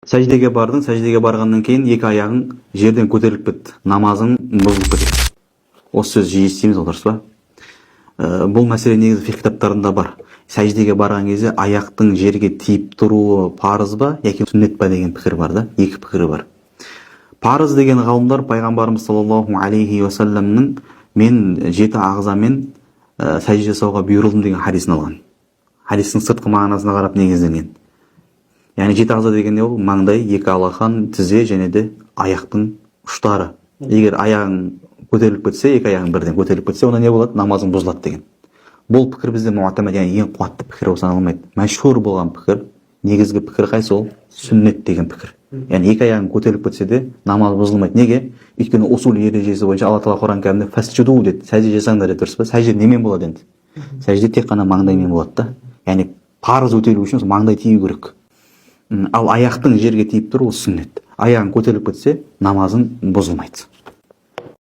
Сәждеге бардың, сәждеге барғаннан кейін екі аяғың жерден көтеріліп кетті, намазың бұзылып кетеді. Осы сөз жиі естиміз, дұрыс па? Бұл мәселе негізі фикх кітаптарында бар. Сәждеге барған кезде аяқтың жерге тиіп тұруы парыз ба, яки сүннет па деген пікір бар да, екі пікірі бар. Парыз деген ғалымдар пайғамбарымыз саллаллаху алейхи уассаламның мен 7 ағзамен сәжде жасауға бұйырылдым деген хадисін алған. Хадистің сыртқы мағынасына қарап негізделген. Яғни 7 ағза деген не ол? Маңдай, екі алақан, тізе және де аяқтың ұштары. Егер аяғың көтеріліп кетсе, екі аяғың бірден көтеріліп кетсе, онда не болады? Намазың бұзылады деген. Бұл пікір бізде муатамад, яғни ең қуатты пікір болып саналмайды. Мәшһүр болған пікір, негізгі пікір қайсы ол? Сүннет деген пікір. Яғни екі аяғың көтеріліп кетсе де намаз бұзылмайды. Неге? Өйткені усул ережесі бойынша Алла Тағала Құран кәрімде фасджуду деді, сәжде жасаңдар деді, дұрыс па? Сәжде немен болады енді? Сәжде тек қана маңдаймен болады да. Яғни парыз өтелу үшін маңдай тию керек. Ал аяқтың жерге тиіп тұруы сүннет. Аяғың көтеріліп кетсе, намазың бұзылмайды.